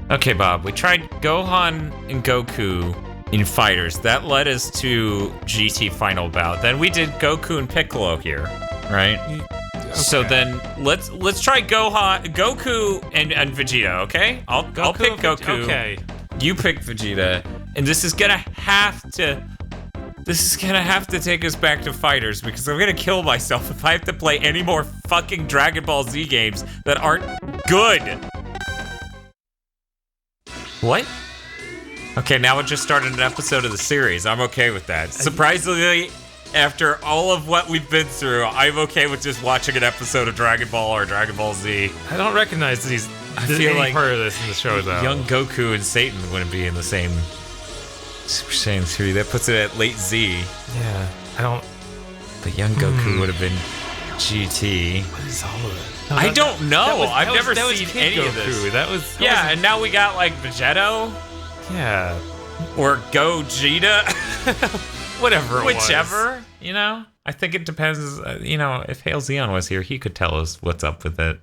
Okay, Bob, we tried Gohan and Goku in Fighters. That led us to GT Final Bout. Then we did Goku and Piccolo here, right? Okay. So then let's try Goku and Vegeta, okay? I'll pick Goku. Okay. You pick Vegeta, and this is gonna have to take us back to Fighters because I'm gonna kill myself if I have to play any more fucking Dragon Ball Z games that aren't good. What? Okay, now it just started an episode of the series. I'm okay with that. Surprisingly, after all of what we've been through, I'm okay with just watching an episode of Dragon Ball or Dragon Ball Z. I don't recognize these. I feel like part of this in the show, though. Young Goku and Satan wouldn't be in the same Super Saiyan 3. That puts it at late Z. Yeah, I don't. But young Goku would have been GT. What is all of it? No, I don't know. I've never seen any Goku. of this. That was and now we got like Vegetto. Yeah. Or Gogeta. Whatever it Whichever, was. You know? I think it depends, if Hail Zeon was here, he could tell us what's up with it.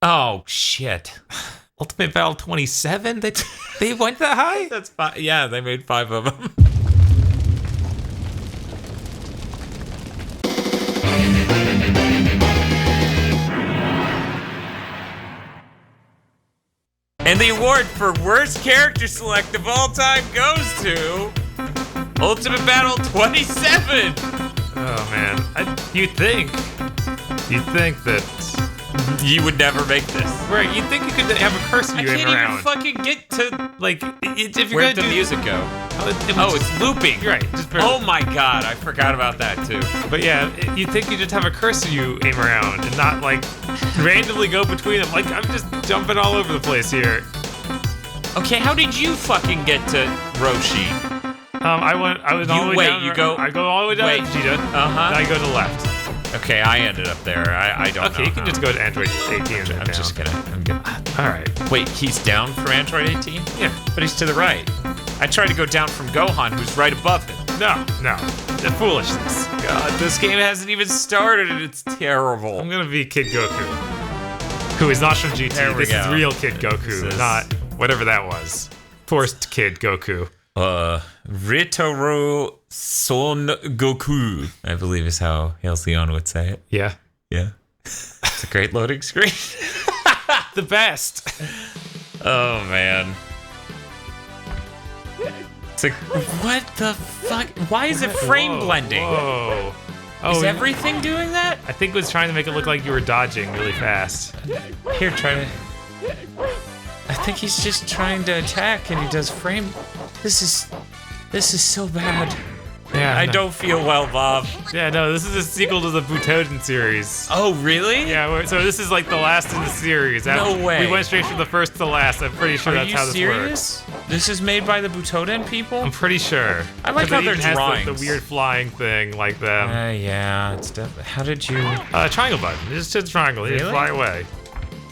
Oh, shit. Ultimate Battle 27? They went that high? That's 5. Yeah, they made 5 of them. And the award for worst character select of all time goes to Ultimate Battle 27. Oh man, you'd think that you would never make this. Right? You'd think you could have a cursor you aim around. I can't even fucking get to like if you're where'd gonna the music go? It's looping. Right. Oh my god, I forgot about that too. But yeah, you'd think you just have a cursor you aim around and not like randomly go between them. Like I'm just jumping all over the place here. Okay, how did you fucking get to Roshi? I was all the way down. I go all the way down to Vegeta. Then I go to the left. Okay, I ended up there. I don't know. Okay, you can just go to Android 18. I'm just kidding. I'm good. All right. Wait, he's down from Android 18? Yeah. But he's to the right. I tried to go down from Gohan, who's right above him. No. The foolishness. God, this game hasn't even started and it's terrible. I'm gonna be Kid Goku, who is not from GT. This is real Kid Goku, not whatever that was. Forced Kid Goku. Ritaro Son Goku, I believe is how Hail Zeon would say it. Yeah. It's a great loading screen. The best. Oh, man. It's like, what the fuck? Why is it frame blending? Whoa. Is everything doing that? I think it was trying to make it look like you were dodging really fast. Here, try to... I think he's just trying to attack and he does frame... This is so bad. Yeah, I don't feel well, Bob. Yeah, no, this is a sequel to the Butoden series. Oh, really? Yeah, so this is like the last in the series. No way. We went straight from the first to last. I'm pretty sure that's how this serious? works. This is made by the Butoden people? I'm pretty sure. I like how they're drawings. The weird flying thing like them. Yeah, it's definitely... How did you... Triangle button. It's just a triangle. You just fly away.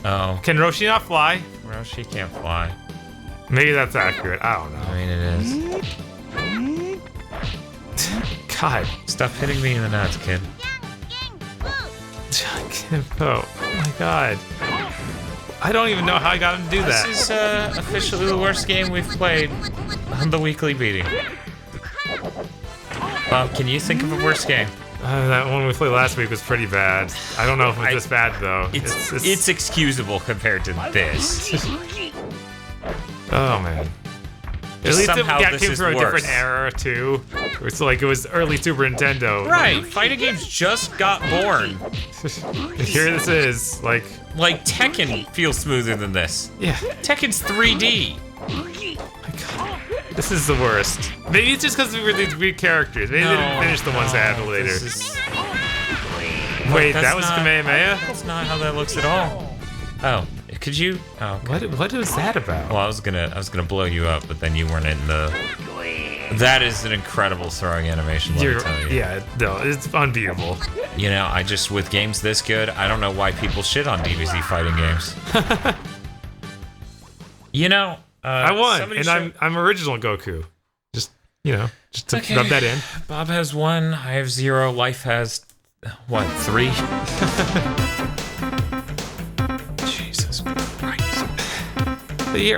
Oh. Can Roshi not fly? Roshi can't fly. Maybe that's accurate. I don't know. I mean, it is. God. Stop hitting me in the nuts, kid. Oh my god. I don't even know how I got him to do that. This is officially the worst game we've played on the weekly beating. Bob, can you think of a worst game? That one we played last week was pretty bad. I don't know if it was this bad though. It's excusable compared to this. Oh man. At least it came through a different era too. It's like it was early Super Nintendo. Right, fighting games just got born. Here this is, like Tekken feels smoother than this. Yeah. Tekken's 3D. My god. This is the worst. Maybe it's just because we were these weird characters. Maybe they didn't finish the ones they had later. Wait, that was Kamehameha? That's not how that looks at all. Oh. Could you? Oh, okay. What was that about? Well, I was gonna blow you up, but then you weren't in the. That is an incredible throwing animation. Let me tell you. Yeah, no, it's unbeatable. You know, with games this good, I don't know why people shit on DBZ fighting games. I won, and I'm original Goku. Just to rub that in. Bob has 1. I have 0. Life has 3.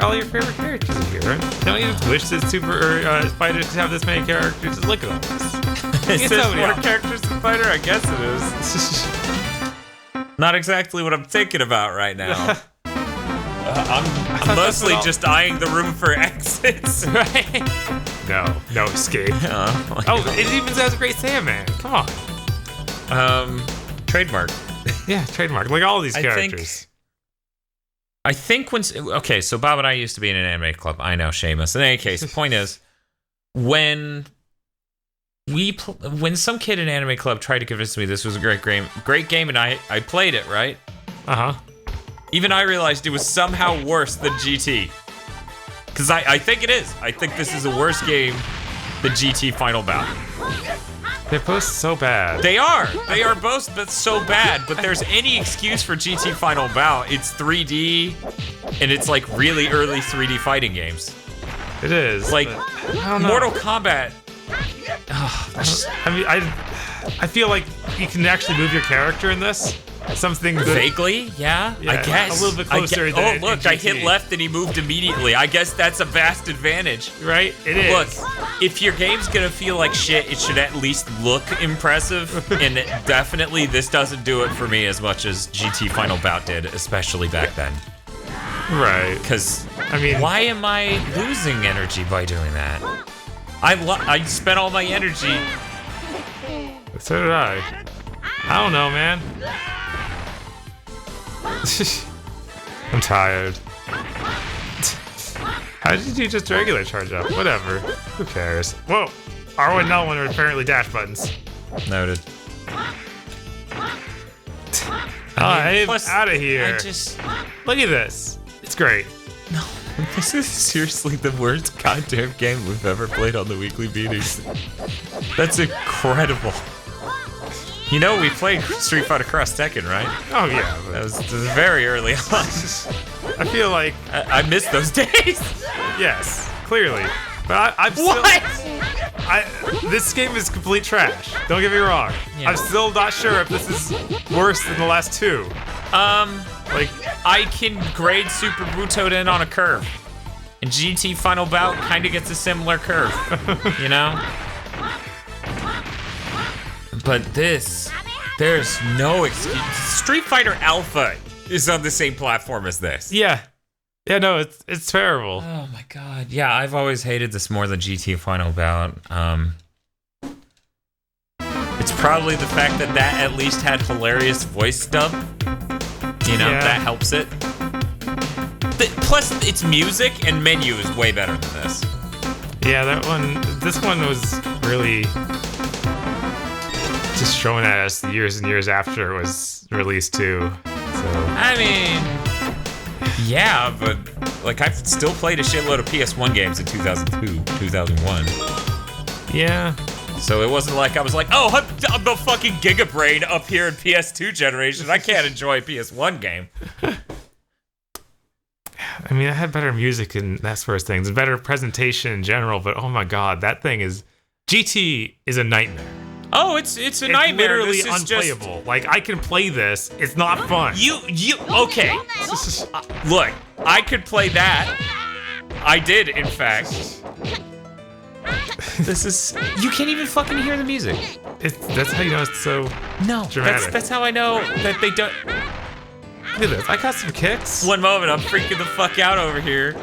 All your favorite characters are here, right? Don't you wish that Spider could have this many characters? Just look at all this. Is this more characters than Spider? I guess it is. Not exactly what I'm thinking about right now. I'm mostly just eyeing the room for exits. Right? No escape. It even says Great Sandman. Come on. Trademark. Yeah, trademark. Like all these characters. I think so Bob and I used to be in an anime club. I know, shameless. In any case, the point is, when some kid in anime club tried to convince me this was a great game, and I played it, right? Even I realized it was somehow worse than GT. Because I think it is. I think this is a worse game than GT Final Bout. They're both so bad. They are both so bad, but there's any excuse for GT Final Bout. It's 3D, and it's like really early 3D fighting games. It is. Like, Mortal Kombat. I feel like you can actually move your character in this. Something good. Vaguely, yeah, I guess. A little bit closer. Oh, look, I hit left and he moved immediately. I guess that's a vast advantage. Right? It is. Look, if your game's gonna feel like shit, it should at least look impressive. And definitely, this doesn't do it for me as much as GT Final Bout did, especially back then. Right. Because, why am I losing energy by doing that? I spent all my energy. So did I. I don't know, man. I'm tired. How did you just regular charge up? Whatever. Who cares? Whoa! R1 and L1 are apparently dash buttons. Noted. I'm out of here. Look at this. It's great. No, this is seriously the worst goddamn game we've ever played on the Weekly Beatings. That's incredible. You know, we played Street Fighter Cross Tekken, right? Oh, yeah. That was very early on. I feel like... I miss those days. Yes, clearly. But I'm still... This game is complete trash. Don't get me wrong. Yeah. I'm still not sure if this is worse than the last two. I can grade Super Butoden on a curve. And GT Final Bout kind of gets a similar curve. You know? But there's no excuse. Street Fighter Alpha is on the same platform as this. Yeah. Yeah, no, it's terrible. Oh my god. Yeah, I've always hated this more than GT Final Bout. It's probably the fact that at least had hilarious voice dub. You know, that helps it. Plus, its music and menu is way better than this. Yeah, this one was really... just showing at us years and years after it was released too. So yeah, but like I've still played a shitload of PS1 games in 2002, 2001. Yeah. So it wasn't like I was like, oh, I'm the fucking Gigabrain up here in PS2 generation. I can't enjoy a PS1 game. I had better music and that sort of things, and better presentation in general. But oh my god, that thing is GT is a nightmare. Oh, it's a nightmare. Literally unplayable. Just... Like, I can play this. It's not fun. Okay. Look, I could play that. I did, in fact. You can't even fucking hear the music. That's how you know it's so dramatic. That's how I know that they don't... Look at this. I got some kicks. One moment, I'm freaking the fuck out over here.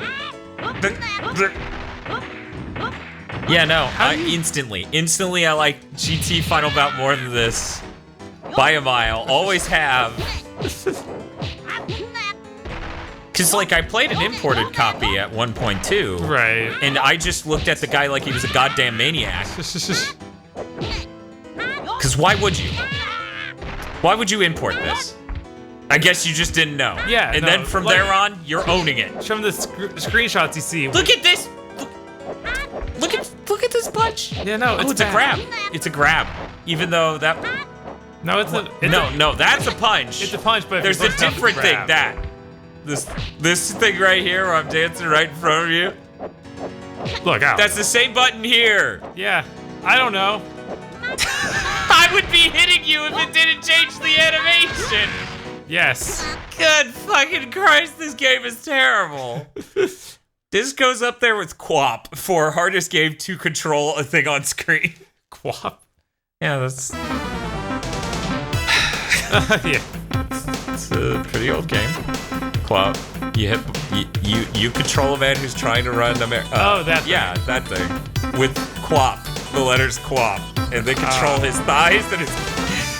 Yeah, no, instantly I like GT Final Bout more than this. By a mile, always have. Cause like I played an imported copy at 1.2. Right. And I just looked at the guy like he was a goddamn maniac. Cause why would you? Why would you import this? I guess you just didn't know. Yeah. And then from there on, you're owning it. From the screenshots you see. Look at this! Look at this punch. Yeah, no, it's a grab. It's a grab. Even though that... No, no, that's a punch. It's a punch, but there's a different thing. This thing right here where I'm dancing right in front of you. Look out. That's the same button here. Yeah, I don't know. I would be hitting you if it didn't change the animation. Yes. Good fucking Christ, this game is terrible. This goes up there with QWOP for hardest game to control a thing on screen. QWOP? Yeah, that's... Yeah. It's a pretty old game. QWOP. You control a man who's trying to run America. That thing. Yeah, that thing. With QWOP. The letters QWOP. And they control his thighs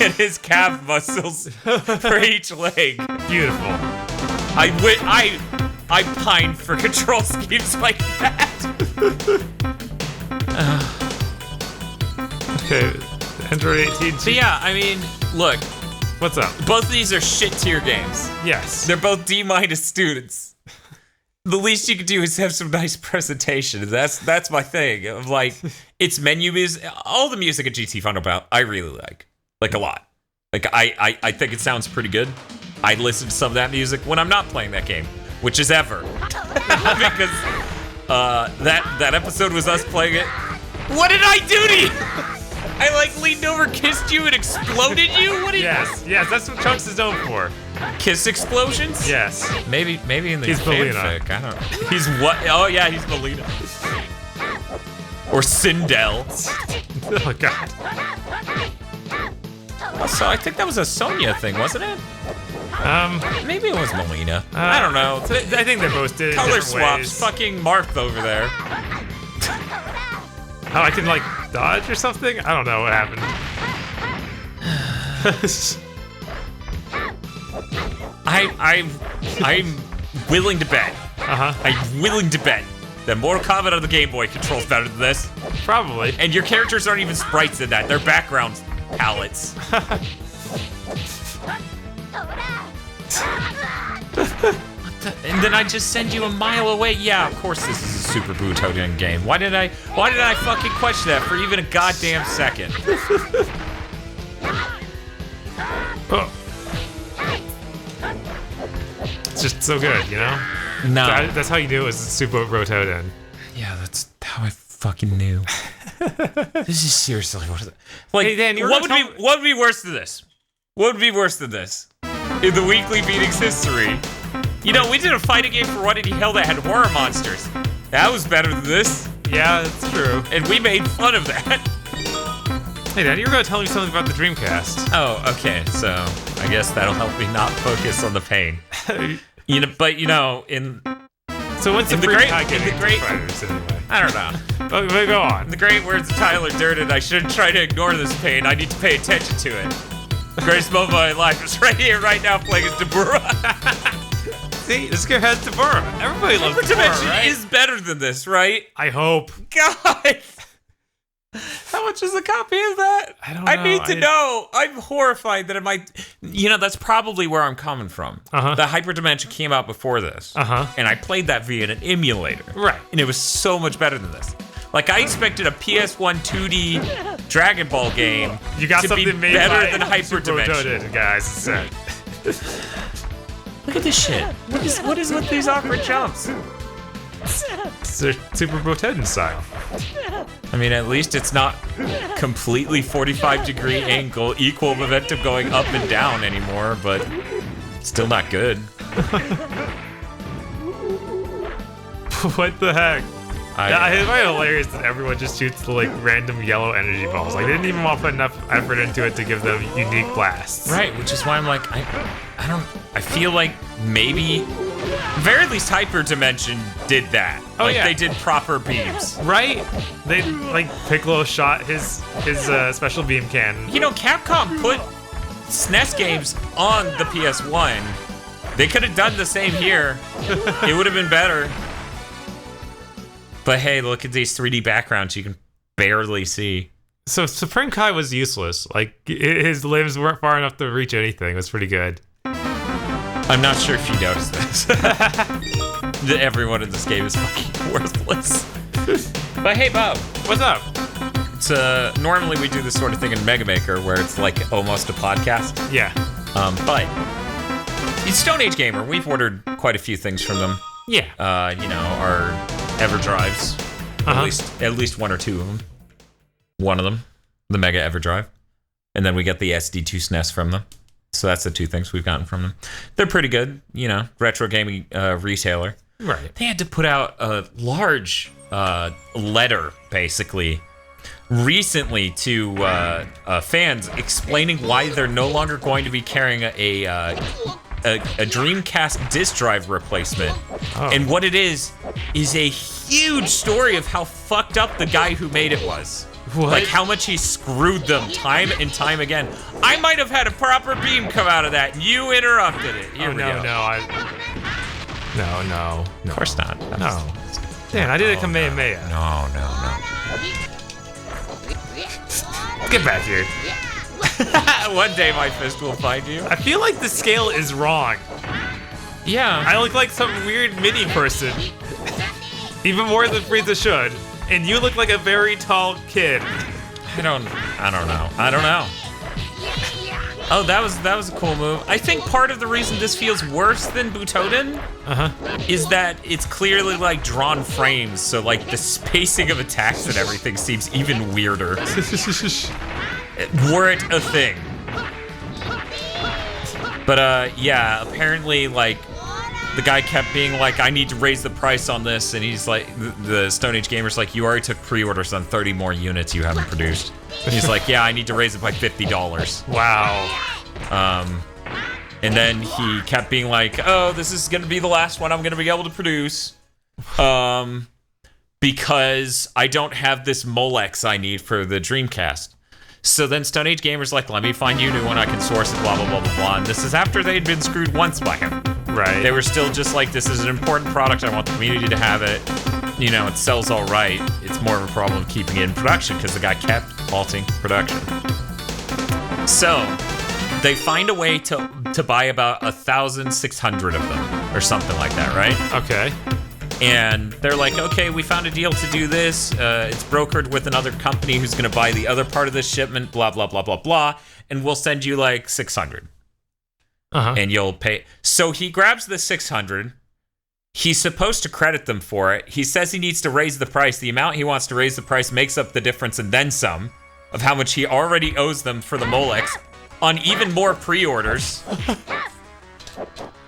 and his calf muscles for each leg. Beautiful. I pine for control schemes like that. Okay, Android 18. So yeah, I mean, look, What's up? both of these are shit tier games. Yes. They're both D- students. The least you could do is have some nice presentation. That's my thing. Of like, it's menu music. All the music at GT Final Bout, I really like a lot. Like I think it sounds pretty good. I listen to some of that music when I'm not playing that game, which is ever, because that episode was us playing it. What did I do to you? I like leaned over, kissed you, and exploded you. What did Yes, that's what Chunks is known for. Kiss explosions? Yes. Maybe in the He's Melina. fanfic. I don't know. He's what? Oh yeah, he's Melina. Or Sindel. Oh god. So I think that was a Sonya thing, wasn't it? Maybe it was Melina. I don't know. I think they both did it in Color different swaps. ways. Fucking Marth over there. Oh, I can like dodge or something? I don't know what happened. I'm willing to bet. Uh-huh. I'm willing to bet that Mortal Kombat on the Game Boy controls better than this. Probably. And your characters aren't even sprites in that. They're background palettes. And then I just send you a mile away. Yeah, of course this is a Super Butoden game. Why did I fucking question that for even a goddamn second? Oh. It's just so good, you know? No. That's how you knew it was Super Rotoden. Yeah, that's how I fucking knew. This is seriously what is it? Like, Hey, Dan, what would be worse than this? What would be worse than this? In the weekly meetings history. You know, we did a fighting game for What Did He Hell that had horror monsters. That was better than this. Yeah, that's true. And we made fun of that. Hey, Dan, you were going to tell me something about the Dreamcast. Oh, okay. So I guess that'll help me not focus on the pain. You know, but you know, So what's the in the Free great- Kai in getting the into great- fighters anyway? I don't know. But go on. In the great words of Tyler Durden, I shouldn't try to ignore this pain. I need to pay attention to it. The greatest moment of my life is right here, right now, playing as Deborah. See, this guy has Deborah. Everybody loves Hyper Deborah, Dimension right? is better than this, right? I hope. God! How much is a copy of that? I don't know. I need to know. I'm horrified that it might... You know, that's probably where I'm coming from. Uh-huh. The Hyperdimension came out before this. Uh-huh. And I played that via an emulator. Right. And it was so much better than this. Like, I expected a PS1 2D Dragon Ball game You got to something be made better by than Hyperdimension. Rotoden, guys. Said. Look at this shit. What is with these awkward jumps? It's their Super Rotoden style. I mean, at least it's not completely 45-degree angle, equal momentum going up and down anymore, but still not good. What the heck? I It's quite hilarious that everyone just shoots the like random yellow energy balls. Like they didn't even want to put enough effort into it to give them unique blasts. Right, which is why I'm like, I feel like maybe, very least Hyperdimension did that. Oh, like, yeah. they did proper beams. Right? They like Piccolo shot his special beam cannon. You know, Capcom put SNES games on the PS1. They could have done the same here. It would have been better. But hey, look at these 3D backgrounds you can barely see. So Supreme Kai was useless. Like his limbs weren't far enough to reach anything. It was pretty good. I'm not sure if you noticed this. That everyone in this game is fucking worthless. But hey, Bob. What's up? It's normally we do this sort of thing in Mega Maker where it's like almost a podcast. Yeah. But it's Stone Age Gamer. We've ordered quite a few things from them. Yeah. You know, our EverDrives. At least one or two of them. One of them, the Mega EverDrive. And then we get the SD2 SNES from them. So that's the two things we've gotten from them. They're pretty good, retro gaming retailer. Right. They had to put out a large letter, basically, recently to fans explaining why they're no longer going to be carrying a Dreamcast disc drive replacement. Oh. And what it is a huge story of how fucked up the guy who made it was. What? Like how much he screwed them time and time again. I might have had a proper beam come out of that. You interrupted it. Here we go. No. Of course not. No. Dan, I did a Kamehameha. No. Get back here. One day my fist will find you. I feel like the scale is wrong. Yeah. I look like some weird mini person. Even more than Frieza should. And you look like a very tall kid. I don't know. Oh, that was a cool move. I think part of the reason this feels worse than Butoden is that it's clearly like drawn frames, so like the spacing of attacks and everything seems even weirder. Were it a thing. But yeah, apparently like the guy kept being like, I need to raise the price on this, and he's like, the Stone Age Gamer's like, you already took pre-orders on 30 more units you haven't produced. And he's like, yeah, I need to raise it by $50. Wow. And then he kept being like, oh, this is gonna be the last one I'm gonna be able to produce. Because I don't have this Molex I need for the Dreamcast. So then Stone Age Gamer's like, let me find you a new one I can source it, blah, blah, blah, blah, blah. And this is after they'd been screwed once by him. Right. They were still just like, this is an important product. I want the community to have it. It sells all right. It's more of a problem of keeping it in production because the guy kept halting production. So they find a way to buy about 1,600 of them or something like that, right? Okay. And they're like, okay, we found a deal to do this. It's brokered with another company who's going to buy the other part of this shipment, blah, blah, blah, blah, blah. And we'll send you like 600. And you'll pay. So he grabs the 600. He's supposed to credit them for it. He says he needs to raise the price. The amount he wants to raise the price makes up the difference and then some of how much he already owes them for the Molex on even more pre-orders.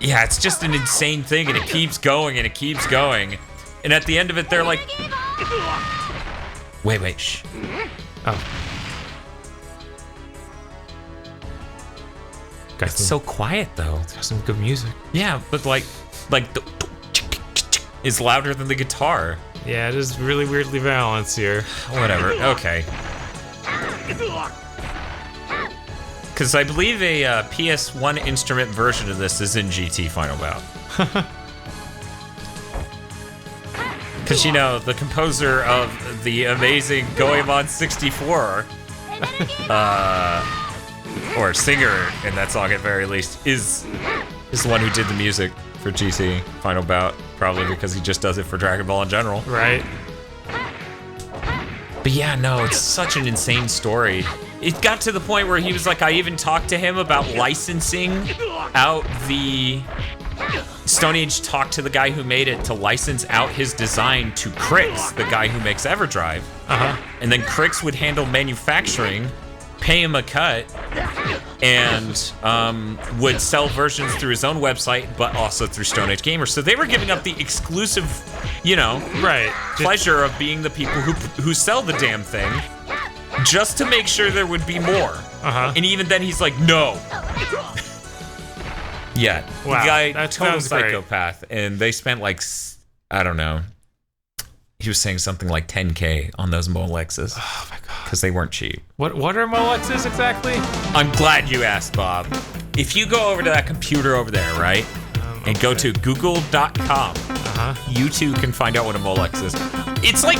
Yeah, it's just an insane thing, and it keeps going, and it keeps going. And at the end of it, they're like... Wait, shh. Oh. It's so quiet, though. It's got some good music. Yeah, but like the is louder than the guitar. Yeah, it is really weirdly balanced here. Whatever, okay. Because I believe a PS1 instrument version of this is in GT Final Bout. Because, the composer of the amazing Goemon 64, or singer in that song at very least, is the one who did the music for GT Final Bout, probably because he just does it for Dragon Ball in general. Right. But yeah, no, it's such an insane story. It got to the point where he was like, I even talked to him about licensing out the... Stone Age talked to the guy who made it to license out his design to Crix, the guy who makes Everdrive. And then Crix would handle manufacturing, pay him a cut, and would sell versions through his own website, but also through Stone Age Gamer. So they were giving up the exclusive, pleasure of being the people who sell the damn thing, just to make sure there would be more. And even then, he's like, no. Yeah, wow, the guy, that total sounds great. psychopath, and they spent like, I don't know. He was saying something like 10K on those Molexes. Oh my god. Because they weren't cheap. What are Molexes exactly? I'm glad you asked, Bob. If you go over to that computer over there, right, and go to google.com, you too can find out what a Molex is. It's like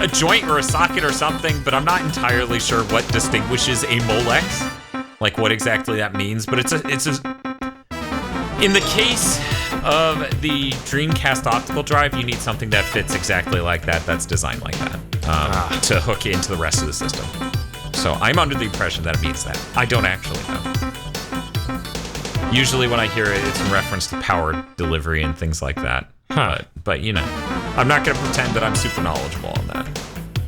a joint or a socket or something, but I'm not entirely sure what distinguishes a Molex, like what exactly that means. But it's a in the case of the Dreamcast optical drive, you need something that fits exactly like that, that's designed like that, to hook into the rest of the system. So I'm under the impression that it means that. I don't actually know. Usually when I hear it, it's in reference to power delivery and things like that. But I'm not going to pretend that I'm super knowledgeable on that.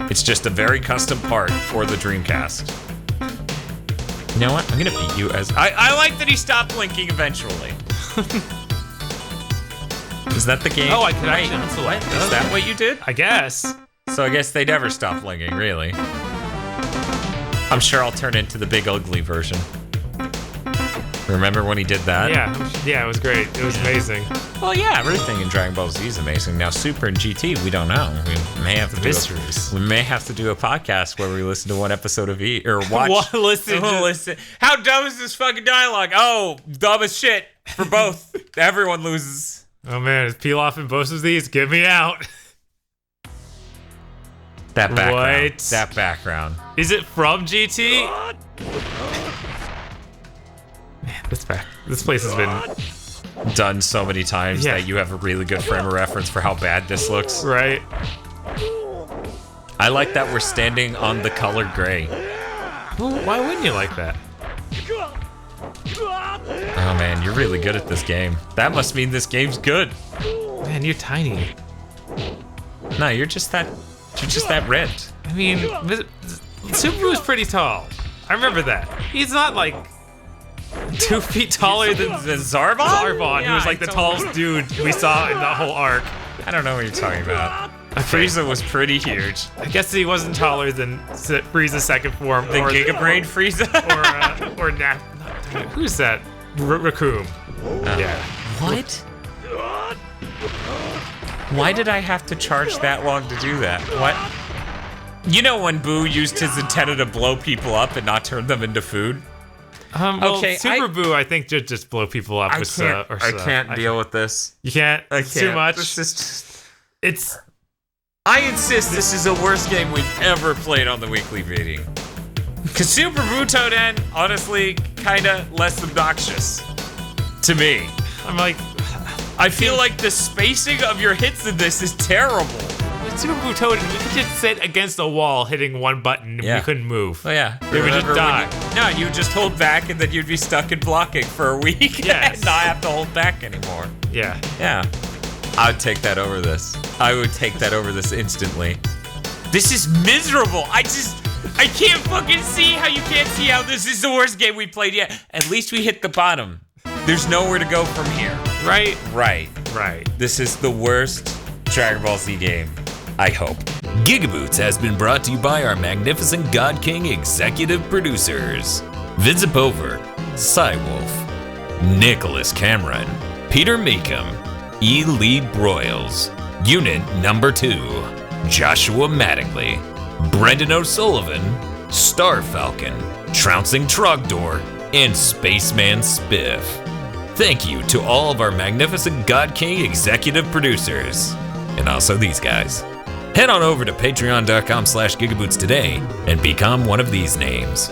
It's just a very custom part for the Dreamcast. You know what? I'm gonna beat you as I like that he stopped blinking eventually. Is that the game? Oh, I can Wait, actually what? Is that what you did? I guess. So I guess they never stopped blinking, really. I'm sure I'll turn into the big ugly version. Remember when he did that? Yeah, it was great. It was amazing. Well, yeah, everything in Dragon Ball Z is amazing. Now, Super and GT, we don't know. We may have to do mysteries. We may have to do a podcast where we listen to one episode of or watch. listen. How dumb is this fucking dialogue? Oh, dumb as shit for both. Everyone loses. Oh man, is Pilaf in both of these? Get me out. That background. What? That background. Is it from GT? Man, this place has been Done so many times Yeah. that you have a really good frame of reference for how bad this looks. right. I like that we're standing on the color gray. Well, why wouldn't you like that? Oh man, you're really good at this game. That must mean this game's good. Man, you're tiny. No, you're just that red. I mean, Subaru's pretty tall. I remember that. He's not like 2 feet taller than Zarbon? Zarbon, Yeah, who was like the tallest dude we saw in that whole arc. I don't know what you're talking about. Okay. Frieza was pretty huge. I guess he wasn't taller than Frieza's second form. The Giga Brain Frieza? Or Nap. Who's that? Raccoon. Yeah. What? Why did I have to charge that long to do that? What? You know when Boo used his antenna to blow people up and not turn them into food? Well, Okay, Super Boo, I think, just blow people up with I can't deal with this. You can't? I It's can't. too much? This is just... It's... I insist this is the worst game we've ever played on the weekly reading. Cause Super Butoden, honestly, kinda less obnoxious. To me. I'm like... I feel like the spacing of your hits in this is terrible. With Super Butoden, we could just sit against a wall hitting one button and Yeah. we couldn't move. Oh yeah. They would just Remember die. No, you just hold back and then you'd be stuck in blocking for a week Yes. and not have to hold back anymore. Yeah. Yeah. I would take that over this. I would take that over this instantly. This is miserable. I can't fucking see how you can't see how this is the worst game we played yet. At least we hit the bottom. There's nowhere to go from here. Right? Right. Right. This is the worst Dragon Ball Z game. I hope. GigaBoots has been brought to you by our magnificent God King executive producers, Vincent Bover, Cywolf, Nicholas Cameron, Peter Meekum, E. Lee Broyles, Unit Number 2, Joshua Mattingly, Brendan O'Sullivan, Star Falcon, Trouncing Trogdor, and Spaceman Spiff. Thank you to all of our magnificent God King executive producers, and also these guys. Head on over to patreon.com/gigaboots today and become one of these names.